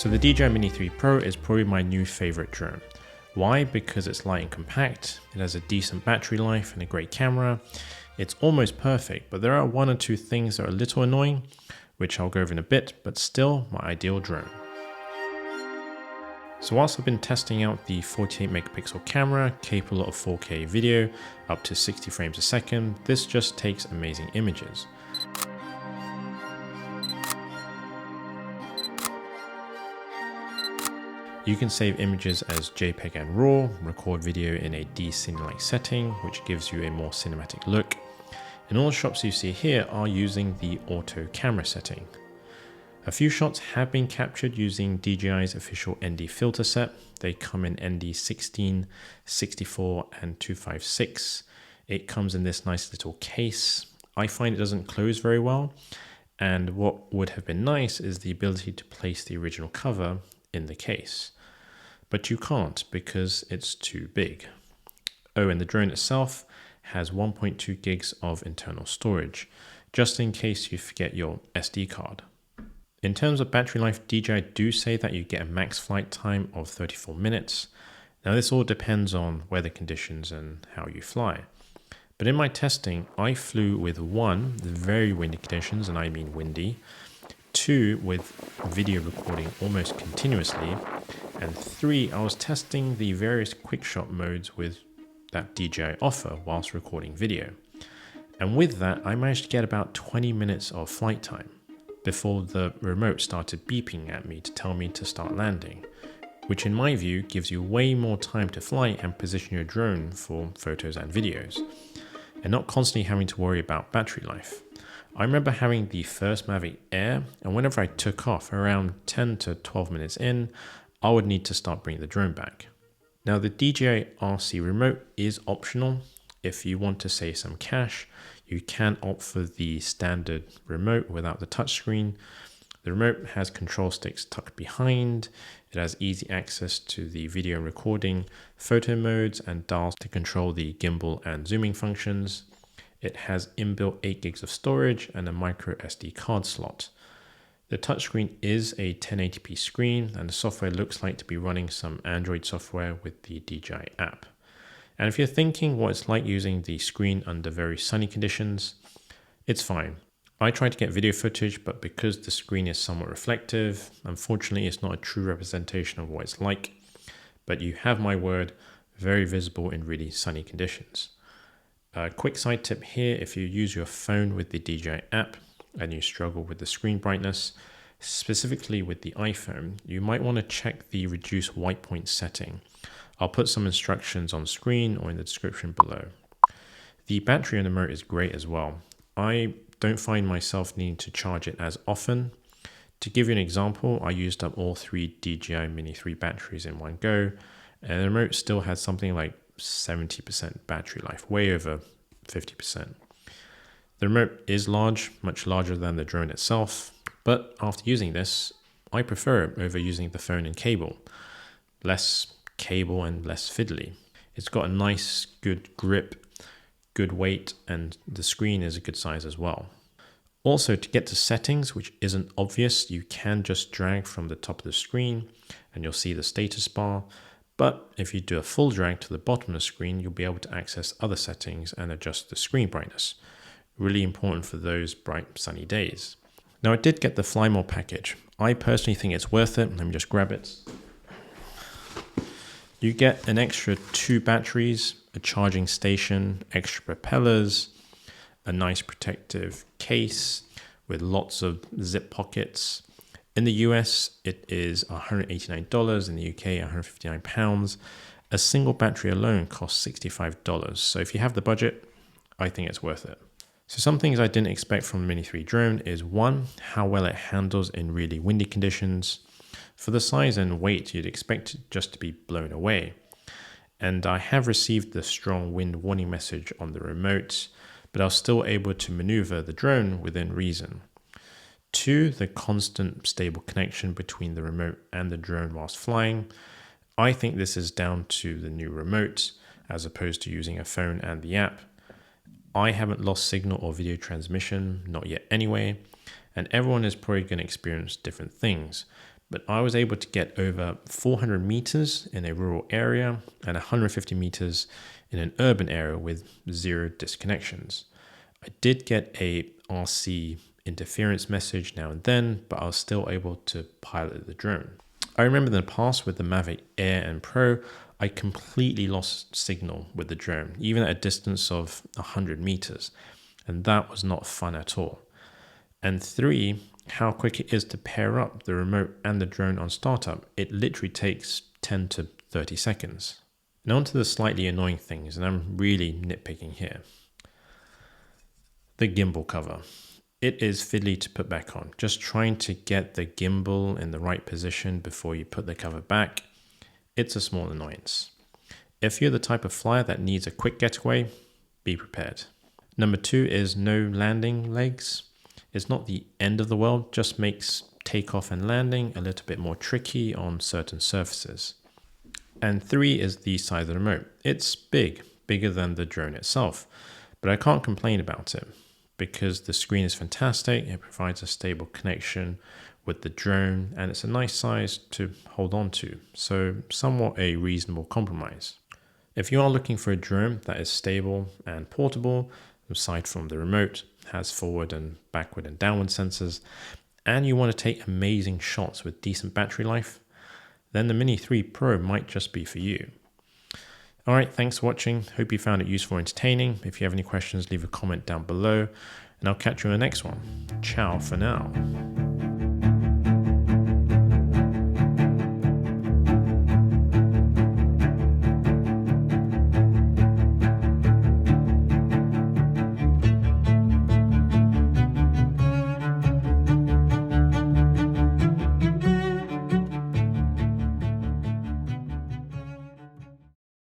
So the DJI Mini 3 Pro is probably my new favorite drone. Why? Because it's light and compact, it has a decent battery life and a great camera. It's almost perfect, but there are one or two things that are a little annoying, which I'll go over in a bit, but still my ideal drone. So whilst I've been testing out the 48 megapixel camera, capable of 4K video, up to 60 frames a second, this just takes amazing images. You can save images as JPEG and RAW, record video in a D-Cine-like setting, which gives you a more cinematic look. And all the shots you see here are using the auto camera setting. A few shots have been captured using DJI's official ND filter set. They come in ND 16, 64 and 256. It comes in this nice little case. I find it doesn't close very well. And what would have been nice is the ability to place the original cover in the case. But you can't because it's too big. Oh, and the drone itself has 1.2 gigs of internal storage, just in case you forget your SD card. In terms of battery life, DJI do say that you get a max flight time of 34 minutes. Now this all depends on weather conditions and how you fly. But in my testing, I flew with 1, the very windy conditions, and I mean windy, 2, with video recording almost continuously, and 3, I was testing the various quick shot modes with that DJI offer whilst recording video. And with that, I managed to get about 20 minutes of flight time before the remote started beeping at me to tell me to start landing, which in my view gives you way more time to fly and position your drone for photos and videos, and not constantly having to worry about battery life. I remember having the first Mavic Air, and whenever I took off around 10 to 12 minutes in, I would need to start bringing the drone back. Now the DJI RC Remote is optional. If you want to save some cash, you can opt for the standard remote without the touchscreen. The remote has control sticks tucked behind. It has easy access to the video recording, photo modes, and dials to control the gimbal and zooming functions. It has inbuilt 8 gigs of storage and a micro SD card slot. The touchscreen is a 1080p screen, and the software looks like to be running some Android software with the DJI app. And if you're thinking what it's like using the screen under very sunny conditions, it's fine. I tried to get video footage, but because the screen is somewhat reflective, unfortunately it's not a true representation of what it's like. But you have my word, very visible in really sunny conditions. A quick side tip here, if you use your phone with the DJI app and you struggle with the screen brightness, specifically with the iPhone, you might want to check the reduce white point setting. I'll put some instructions on screen or in the description below. The battery on the remote is great as well. I don't find myself needing to charge it as often. To give you an example, I used up all 3 DJI Mini 3 batteries in one go, and the remote still had something like 70% battery life, way over 50%. The remote is large, much larger than the drone itself, but after using this, I prefer it over using the phone and cable. Less cable and less fiddly. It's got a nice, good grip, good weight, and the screen is a good size as well. Also, to get to settings, which isn't obvious, you can just drag from the top of the screen and you'll see the status bar. But if you do a full drag to the bottom of the screen, you'll be able to access other settings and adjust the screen brightness. Really important for those bright sunny days. Now I did get the Fly More package. I personally think it's worth it. Let me just grab it. You get an extra 2 batteries, a charging station, extra propellers, a nice protective case with lots of zip pockets. In the US, it is $189. In the UK, £159. A single battery alone costs $65. So if you have the budget, I think it's worth it. So some things I didn't expect from the Mini 3 drone is 1, how well it handles in really windy conditions. For the size and weight, you'd expect it just to be blown away. And I have received the strong wind warning message on the remote, but I was still able to maneuver the drone within reason. 2, the constant stable connection between the remote and the drone whilst flying. I think this is down to the new remote as opposed to using a phone and the app. I haven't lost signal or video transmission, not yet anyway, and everyone is probably going to experience different things. but I was able to get over 400 meters in a rural area and 150 meters in an urban area with 0 disconnections. I did get a RC interference message now and then, but I was still able to pilot the drone. I remember in the past with the Mavic Air and Pro, I completely lost signal with the drone, even at a distance of 100 meters, and that was not fun at all. And 3, how quick it is to pair up the remote and the drone on startup. It literally takes 10 to 30 seconds. Now onto the slightly annoying things, and I'm really nitpicking here. The gimbal cover. It is fiddly to put back on. Just trying to get the gimbal in the right position before you put the cover back, it's a small annoyance. If you're the type of flyer that needs a quick getaway, be prepared. Number 2 is no landing legs. It's not the end of the world, just makes takeoff and landing a little bit more tricky on certain surfaces. And 3 is the size of the remote. It's big, bigger than the drone itself, but I can't complain about it because the screen is fantastic. It provides a stable connection with the drone and it's a nice size to hold on to. So somewhat a reasonable compromise. If you are looking for a drone that is stable and portable, aside from the remote, has forward and backward and downward sensors, and you want to take amazing shots with decent battery life, then the Mini 3 Pro might just be for you. Alright, thanks for watching. Hope you found it useful and entertaining. If you have any questions, leave a comment down below, and I'll catch you in the next one. Ciao for now.